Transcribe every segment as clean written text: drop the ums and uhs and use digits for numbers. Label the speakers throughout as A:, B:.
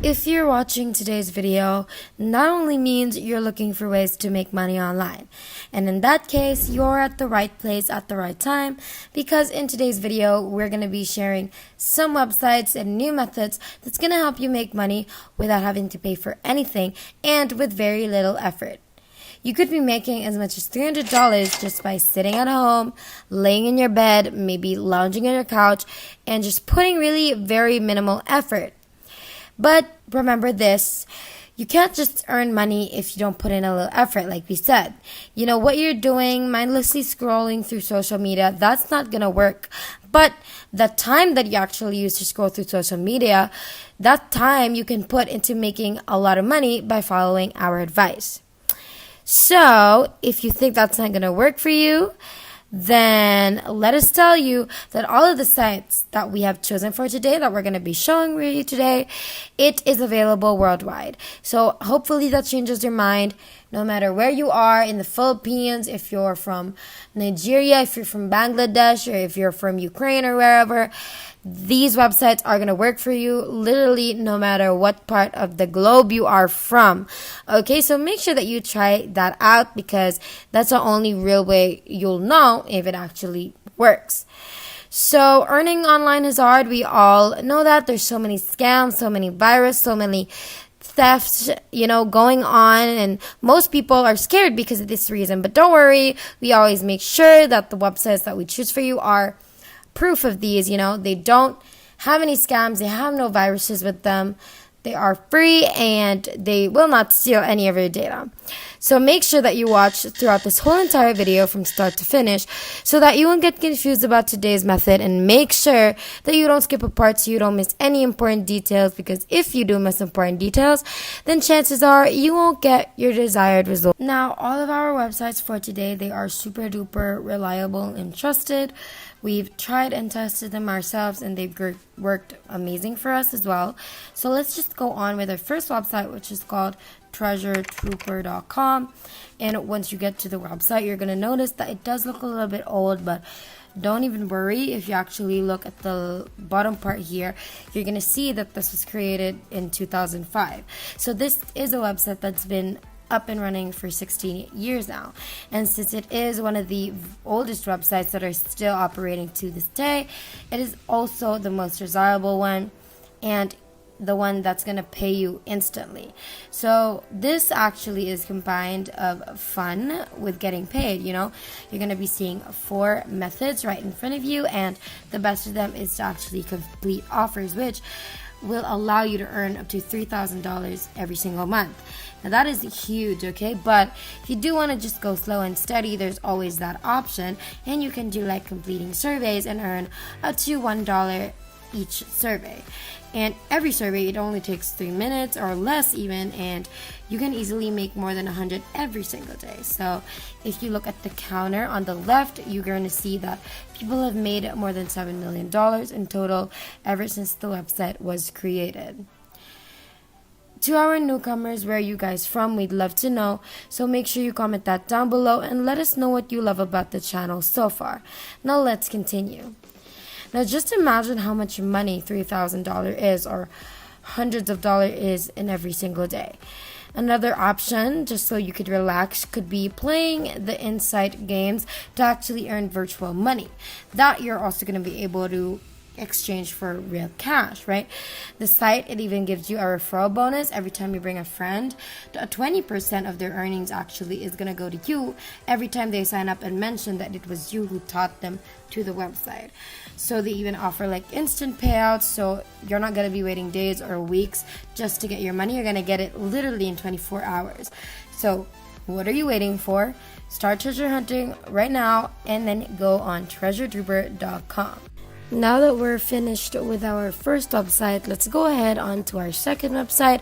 A: If you're watching today's video, not only means you're looking for ways to make money online, and in that case, you're at the right place at the right time, because in today's video, we're going to be sharing some websites and new methods that's going to help you make money without having to pay for anything and with very little effort. You could be making as much as $300 just by sitting at home, laying in your bed, maybe lounging on your couch, and just putting really very minimal effort. But remember this, you can't just earn money if you don't put in a little effort, like we said. You know, what you're doing, mindlessly scrolling through social media, that's not going to work. But the time that you actually use to scroll through social media, that time you can put into making a lot of money by following our advice. So, if you think that's not going to work for you, then let us tell you that all of the sites that we have chosen for today, that we're going to be showing you today, it is available worldwide. So hopefully that changes your mind. No matter where you are in the Philippines, if you're from Nigeria, if you're from Bangladesh, or if you're from Ukraine or wherever, these websites are going to work for you literally no matter what part of the globe you are from. Okay, so make sure that you try that out, because that's the only real way you'll know if it actually works. So earning online is hard. We all know that. There's so many scams, so many viruses, so many thefts, going on, and most people are scared because of this reason. But don't worry, we always make sure that the websites that we choose for you are proof of these. They don't have any scams, they have no viruses with them, they are free, and they will not steal any of your data. So make sure that you watch throughout this whole entire video from start to finish so that you won't get confused about today's method, and make sure that you don't skip a part so you don't miss any important details, because if you do miss important details, then chances are you won't get your desired result. Now, all of our websites for today, they are super duper reliable and trusted. We've tried and tested them ourselves, and they've worked amazing for us as well. So let's just go on with our first website, which is called treasuretrooper.com. And once you get to the website, you're going to notice that it does look a little bit old, but don't even worry. If you actually look at the bottom part here, you're going to see that this was created in 2005. So this is a website that's been up and running for 16 years now, and since it is one of the oldest websites that are still operating to this day, it is also the most desirable one and the one that's going to pay you instantly. So this actually is combined of fun with getting paid. You're going to be seeing 4 methods right in front of you, and the best of them is to actually complete offers, which will allow you to earn up to $3,000 every single month. Now that is huge, okay? But if you do want to just go slow and steady, there's always that option, and you can do like completing surveys and earn up to $1 each survey. And every survey, it only takes 3 minutes or less even, and you can easily make more than 100 every single day. So if you look at the counter on the left, you're going to see that people have made more than $7 million in total ever since the website was created. To our newcomers, where are you guys from? We'd love to know. So make sure you comment that down below and let us know what you love about the channel so far. Now let's continue. Now just imagine how much money $3,000 is, or hundreds of dollars is, in every single day. Another option, just so you could relax, could be playing the Insight games to actually earn virtual money that you're also going to be able to exchange for real cash, right? The site, it even gives you a referral bonus every time you bring a friend. 20% of their earnings actually is going to go to you every time they sign up and mention that it was you who taught them to the website. So they even offer like instant payouts, so you're not going to be waiting days or weeks just to get your money. You're going to get it literally in 24 hours. So what are you waiting for? Start treasure hunting right now, and then go on treasuretrooper.com. Now that we're finished with our first website, let's go ahead on to our second website,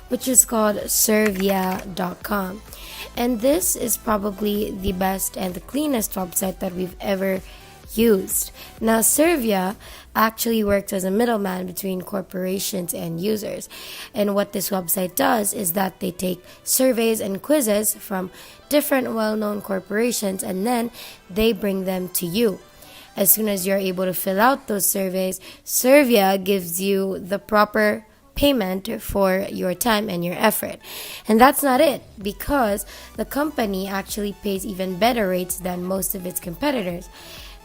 A: which is called Servia.com. And this is probably the best and the cleanest website that we've ever used. Now, Servia actually works as a middleman between corporations and users. And what this website does is that they take surveys and quizzes from different well-known corporations, and then they bring them to you. As soon as you're able to fill out those surveys, Servia gives you the proper payment for your time and your effort. And that's not it, because the company actually pays even better rates than most of its competitors.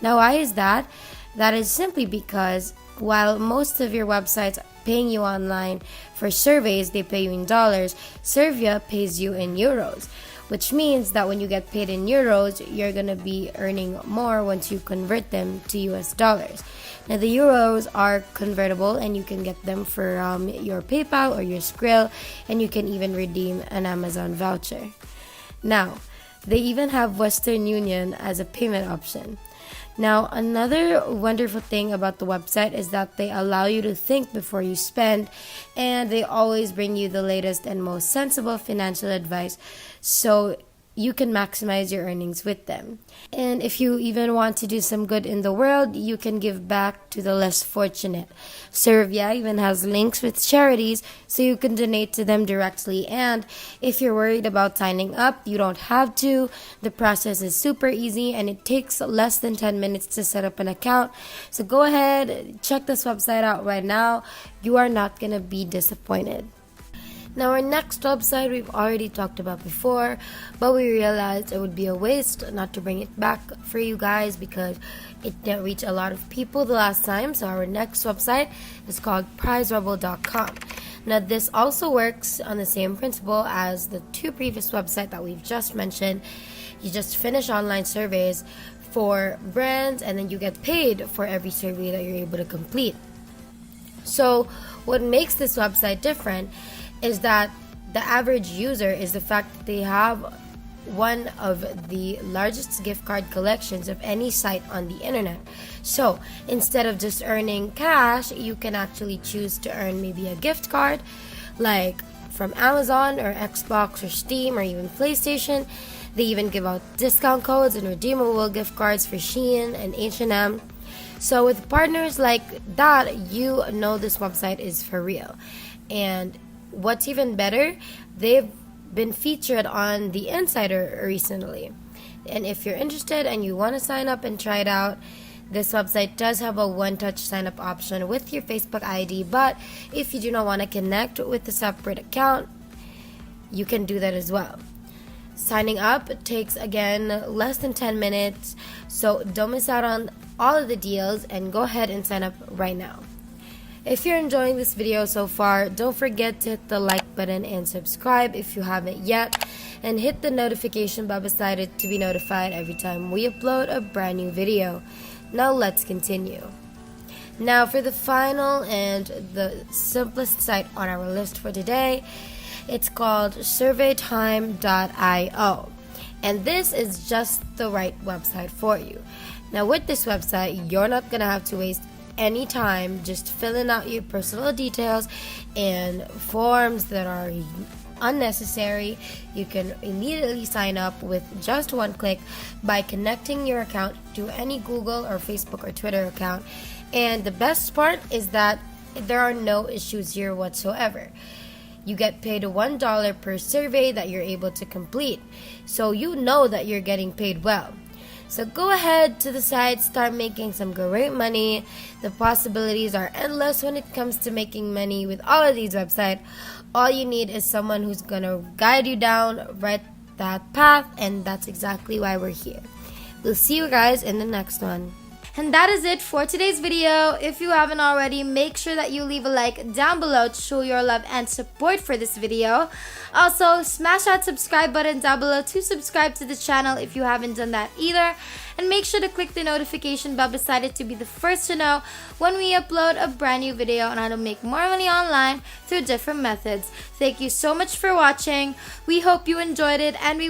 A: Now, why is that? That is simply because while most of your websites paying you online for surveys, they pay you in dollars, Servia pays you in euros, which means that when you get paid in euros, you're going to be earning more once you convert them to US dollars. Now, the euros are convertible and you can get them for your PayPal or your Skrill, and you can even redeem an Amazon voucher. Now, they even have Western Union as a payment option. Now, another wonderful thing about the website is that they allow you to think before you spend, and they always bring you the latest and most sensible financial advice, so you can maximize your earnings with them. And if you even want to do some good in the world, you can give back to the less fortunate. Servia even has links with charities, so you can donate to them directly. And if you're worried about signing up, you don't have to. The process is super easy and it takes less than 10 minutes to set up an account. So go ahead, check this website out right now. You are not going to be disappointed. Now, our next website we've already talked about before, but we realized it would be a waste not to bring it back for you guys because it didn't reach a lot of people the last time. So our next website is called PrizeRebel.com. Now, this also works on the same principle as the two previous websites that we've just mentioned. You just finish online surveys for brands, and then you get paid for every survey that you're able to complete. So what makes this website different is that the average user is the fact that they have one of the largest gift card collections of any site on the internet. So instead of just earning cash, you can actually choose to earn maybe a gift card like from Amazon or Xbox or Steam or even PlayStation. They even give out discount codes and redeemable gift cards for Shein and H&M. So with partners like that, you know this website is for real. And what's even better, they've been featured on The Insider recently. And if you're interested and you want to sign up and try it out, this website does have a one-touch sign-up option with your Facebook ID. But if you do not want to connect with a separate account, you can do that as well. Signing up takes, again, less than 10 minutes. So don't miss out on all of the deals and go ahead and sign up right now. If you're enjoying this video so far, don't forget to hit the like button and subscribe if you haven't yet, and hit the notification bell beside it to be notified every time we upload a brand new video. Now let's continue. Now for the final and the simplest site on our list for today, it's called surveytime.io, and this is just the right website for you. Now with this website, you're not gonna have to waste any time just filling out your personal details and forms that are unnecessary. You can immediately sign up with just one click by connecting your account to any Google or Facebook or Twitter account. And the best part is that there are no issues here whatsoever. You get paid $1 per survey that you're able to complete, so you know that you're getting paid well. So go ahead to the site, start making some great money. The possibilities are endless when it comes to making money with all of these websites. All you need is someone who's gonna guide you down right that path, and that's exactly why we're here. We'll see you guys in the next one. And that is it for today's video. If you haven't already, make sure that you leave a like down below to show your love and support for this video. Also, smash that subscribe button down below to subscribe to the channel if you haven't done that either. And make sure to click the notification bell beside it to be the first to know when we upload a brand new video on how to make more money online through different methods. Thank you so much for watching. We hope you enjoyed it, and we